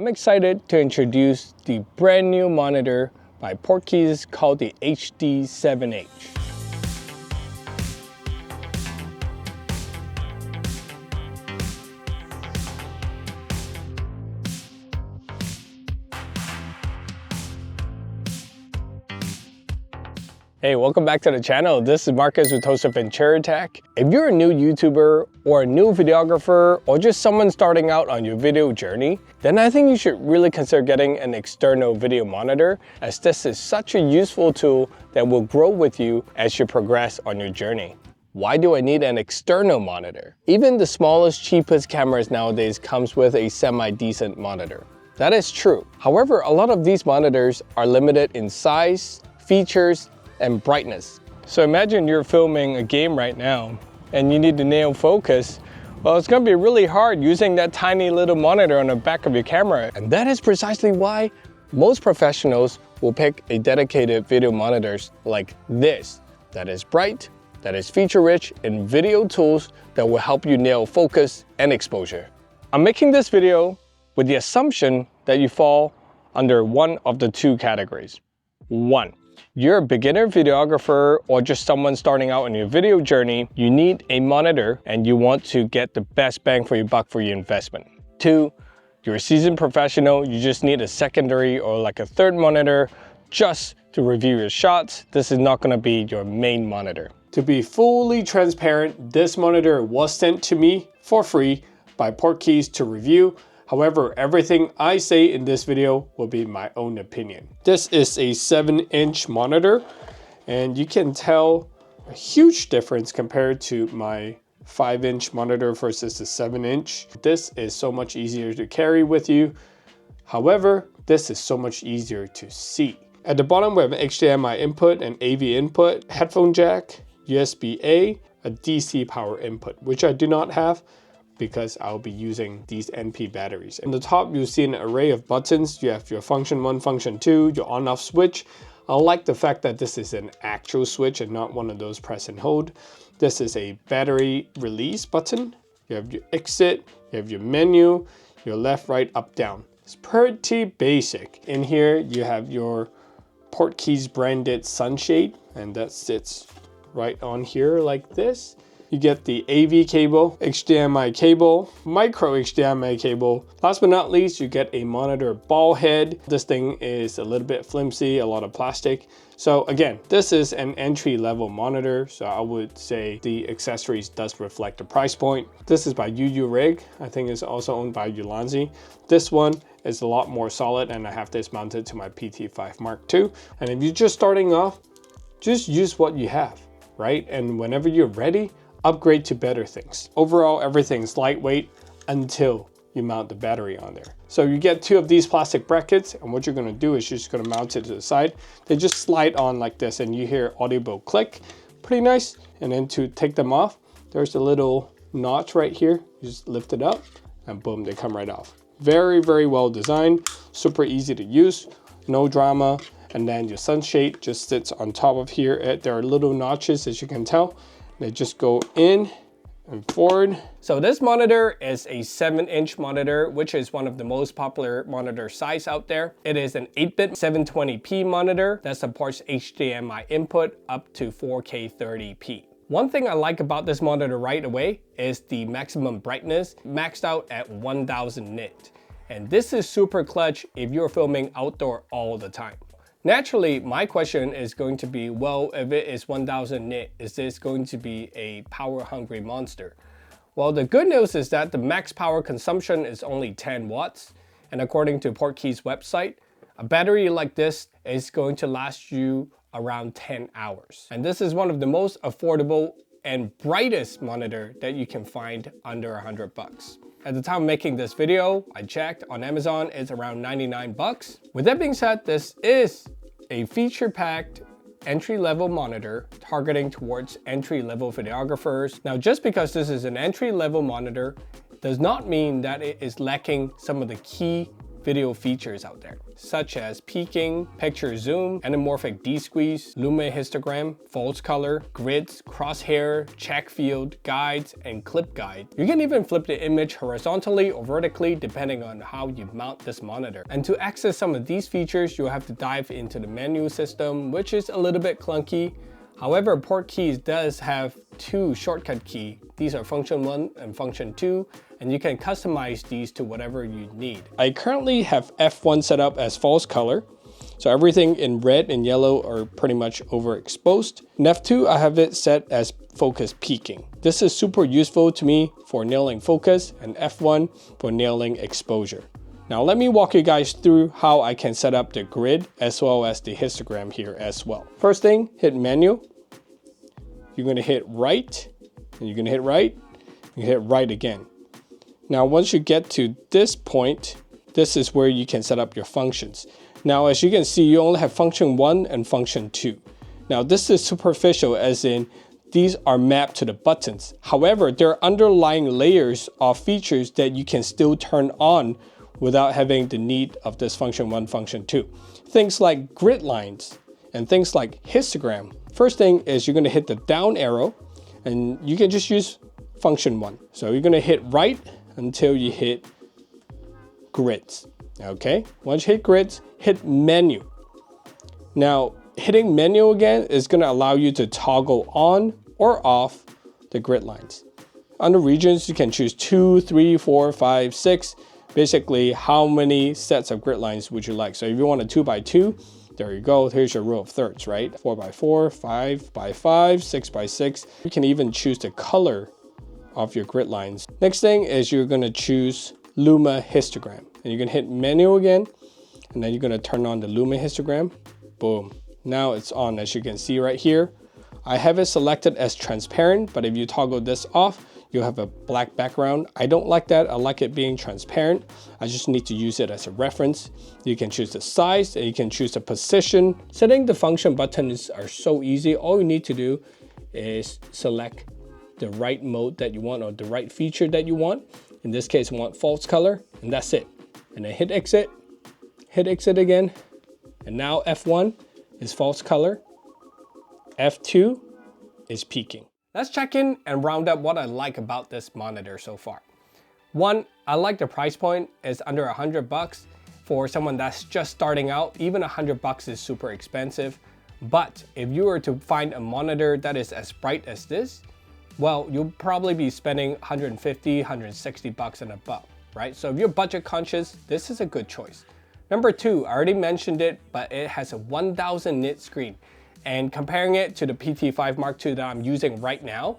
I'm excited to introduce the brand new monitor by Portkeys called the HD7H. Hey, welcome back to the channel. This is Marcus with host of Ventura Tech. If you're a new YouTuber or a new videographer or just someone starting out on your video journey, then I think you should really consider getting an external video monitor, as this is such a useful tool that will grow with you as you progress on your journey. Why do I need an external monitor? Even the smallest, cheapest cameras nowadays comes with a semi-decent monitor. That is true. However, a lot of these monitors are limited in size, features, and brightness. So imagine you're filming a game right now and you need to nail focus. Well, it's gonna be really hard using that tiny little monitor on the back of your camera. And that is precisely why most professionals will pick a dedicated video monitors like this, that is bright, that is feature rich in video tools that will help you nail focus and exposure. I'm making this video with the assumption that you fall under one of the two categories. One, you're a beginner videographer or just someone starting out on your video journey, you need a monitor and you want to get the best bang for your buck for your investment. Two, you're a seasoned professional, you just need a secondary or like a third monitor just to review your shots. This is not going to be your main monitor. To be fully transparent, this monitor was sent to me for free by Portkeys to review. However, everything I say in this video will be my own opinion. This is a 7-inch monitor, and you can tell a huge difference compared to my 5-inch monitor versus the 7-inch. This is so much easier to carry with you. However, this is so much easier to see. At the bottom, we have an HDMI input and AV input, headphone jack, USB-A, a DC power input, which I do not have, because I'll be using these NP batteries. In the top, you'll see an array of buttons. You have your function 1, function 2, your on-off switch. I like the fact that this is an actual switch and not one of those press and hold. This is a battery release button. You have your exit, you have your menu, your left, right, up, down. It's pretty basic. In here, you have your Portkeys branded sunshade, and that sits right on here like this. You get the AV cable, HDMI cable, micro HDMI cable. Last but not least, you get a monitor ball head. This thing is a little bit flimsy, a lot of plastic. So again, this is an entry-level monitor, so I would say the accessories does reflect the price point. This is by UU Rig. I think it's also owned by Ulanzi. This one is a lot more solid, and I have this mounted to my PT5 Mark II. And if you're just starting off, just use what you have, right? And whenever you're ready, upgrade to better things. Overall, everything's lightweight until you mount the battery on there. So you get two of these plastic brackets, and what you're gonna do is you're just gonna mount it to the side. They just slide on like this, and you hear audible click. Pretty nice. And then to take them off, there's a little notch right here. You just lift it up, and boom, they come right off. Very, very well designed, super easy to use, no drama. And then your sunshade just sits on top of here. There are little notches, as you can tell. They just go in and forward. So this monitor is a 7-inch monitor, which is one of the most popular monitor size out there. It is an 8-bit 720p monitor that supports HDMI input up to 4K 30p. One thing I like about this monitor right away is the maximum brightness, maxed out at 1000 nit. And this is super clutch if you're filming outdoor all the time. Naturally, my question is going to be, well, if it is 1000 nit, is this going to be a power-hungry monster? Well, the good news is that the max power consumption is only 10 watts. And according to Portkeys website, a battery like this is going to last you around 10 hours. And this is one of the most affordable and brightest monitor that you can find under 100 bucks. At the time of making this video, I checked on Amazon, it's around 99 bucks. With that being said, this is a feature-packed entry-level monitor targeting towards entry-level videographers. Now, just because this is an entry-level monitor does not mean that it is lacking some of the key video features out there, such as peaking, picture zoom, anamorphic D-squeeze, luma histogram, false color, grids, crosshair, check field, guides, and clip guide. You can even flip the image horizontally or vertically depending on how you mount this monitor. And to access some of these features, you'll have to dive into the menu system, which is a little bit clunky. However, Portkeys does have two shortcut keys. These are function 1 and function 2, and you can customize these to whatever you need. I currently have F1 set up as false color, so everything in red and yellow are pretty much overexposed. In F2, I have it set as focus peaking. This is super useful to me for nailing focus, and F1 for nailing exposure. Now let me walk you guys through how I can set up the grid as well as the histogram here as well. First thing, hit menu. You're gonna hit right, and you're gonna hit right, you hit right again. Now once you get to this point, this is where you can set up your functions. Now as you can see, you only have function 1 and function 2. Now this is superficial, as in these are mapped to the buttons. However, there are underlying layers of features that you can still turn on without having the need of this function 1, function 2. Things like grid lines and things like histogram. First thing is you're gonna hit the down arrow, and you can just use function 1. So you're gonna hit right until you hit grids, okay? Once you hit grids, hit menu. Now, hitting menu again is gonna allow you to toggle on or off the grid lines. Under regions, you can choose 2, 3, 4, 5, 6. Basically, how many sets of grid lines would you like? So if you want a 2 by 2, there you go. Here's your row of thirds, right? 4 by 4, 5 by 5, 6 by 6. You can even choose the color of your grid lines. Next thing is you're gonna choose luma histogram. And you're gonna hit menu again, and then you're gonna turn on the luma histogram. Boom. Now it's on, as you can see right here. I have it selected as transparent, but if you toggle this off, you'll have a black background. I don't like that. I like it being transparent. I just need to use it as a reference. You can choose the size, and you can choose the position. Setting the function buttons are so easy. All you need to do is select the right mode that you want, or the right feature that you want. In this case, I want false color, and that's it. And then hit exit again. And now F1 is false color. F2 is peaking. Let's check in and round up what I like about this monitor so far. One, I like the price point. It's under $100 for someone that's just starting out. Even $100 is super expensive. But if you were to find a monitor that is as bright as this, well, you'll probably be spending $150, $160 and above, right? So if you're budget conscious, this is a good choice. Number two, I already mentioned it, but it has a 1000 nit screen. And comparing it to the PT5 Mark II that I'm using right now,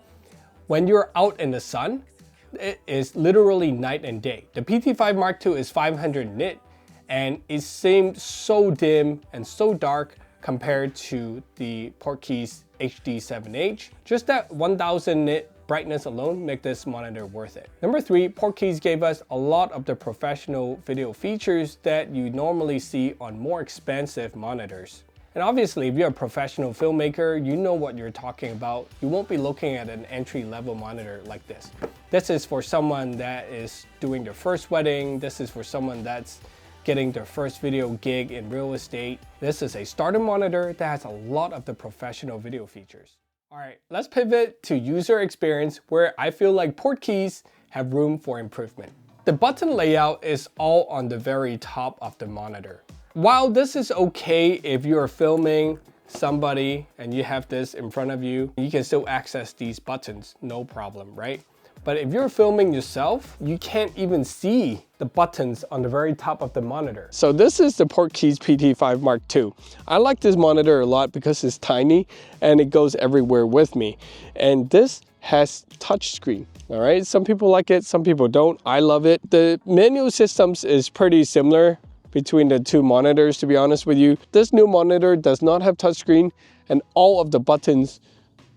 when you're out in the sun, it is literally night and day. The PT5 Mark II is 500 nit, and it seems so dim and so dark compared to the Portkeys HD7H. Just that 1000 nit brightness alone make this monitor worth it. Number three, Portkeys gave us a lot of the professional video features that you normally see on more expensive monitors. And obviously, if you're a professional filmmaker, you know what you're talking about. You won't be looking at an entry-level monitor like this. This is for someone that is doing their first wedding. This is for someone that's getting their first video gig in real estate. This is a starter monitor that has a lot of the professional video features. All right, let's pivot to user experience, where I feel like Portkeys have room for improvement. The button layout is all on the very top of the monitor. While this is okay if you're filming somebody and you have this in front of you, you can still access these buttons, no problem, right? But if you're filming yourself, you can't even see the buttons on the very top of the monitor. So this is the Portkeys PT5 Mark II. I like this monitor a lot because it's tiny and it goes everywhere with me. And this has touchscreen. All right, some people like it, some people don't. I love it. The menu systems is pretty similar between the two monitors, to be honest with you. This new monitor does not have touchscreen, and all of the buttons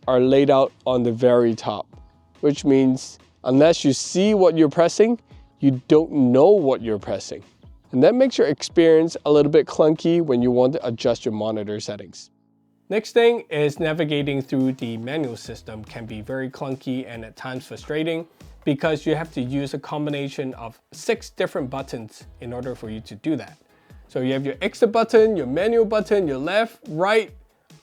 are laid out on the very top, which means unless you see what you're pressing, you don't know what you're pressing. And that makes your experience a little bit clunky when you want to adjust your monitor settings. Next thing is navigating through the menu system can be very clunky and at times frustrating. because you have to use a combination of 6 different buttons in order for you to do that. So you have your exit button, your menu button, your left, right,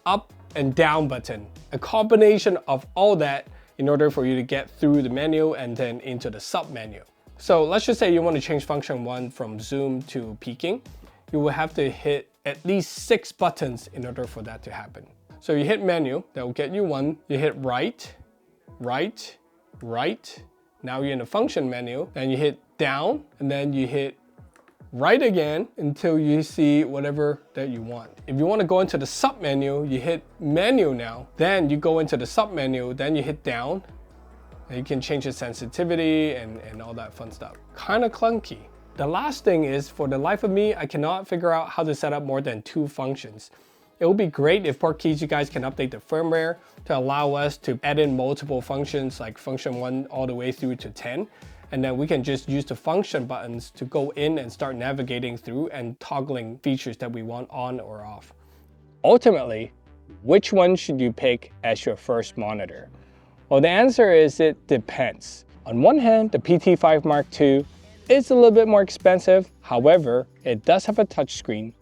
up, and down button. A combination of all that in order for you to get through the menu and then into the sub menu. So let's just say you want to change function 1 from zoom to peaking. You will have to hit at least 6 buttons in order for that to happen. So you hit menu, that will get you 1. You hit right, right, right. Now you're in the function menu. Then you hit down, and then you hit right again until you see whatever that you want. If you want to go into the sub menu, you hit menu now. Then you go into the sub menu, then you hit down. And you can change the sensitivity and all that fun stuff. Kind of clunky. The last thing is, for the life of me, I cannot figure out how to set up more than 2 functions. It would be great if Portkeys, you guys can update the firmware to allow us to add in multiple functions like function 1 all the way through to 10. And then we can just use the function buttons to go in and start navigating through and toggling features that we want on or off. Ultimately, which one should you pick as your first monitor? Well, the answer is it depends. On one hand, the PT5 Mark II is a little bit more expensive. However, it does have a touchscreen,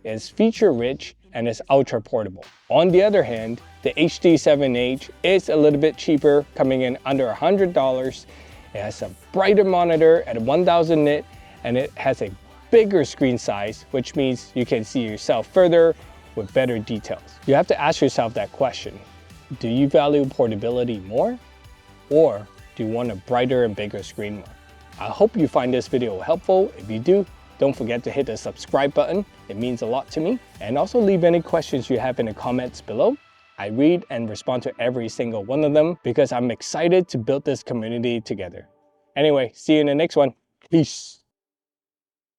it's feature-rich, and it's ultra portable. On the other hand, the HD7H is a little bit cheaper, coming in under $100. It has a brighter monitor at 1000 nit, and it has a bigger screen size, which means you can see yourself further with better details. You have to ask yourself that question. Do you value portability more? Or do you want a brighter and bigger screen more? I hope you find this video helpful. If you do, don't forget to hit the subscribe button. It means a lot to me. And also leave any questions you have in the comments below. I read and respond to every single one of them because I'm excited to build this community together. Anyway, see you in the next one. Peace.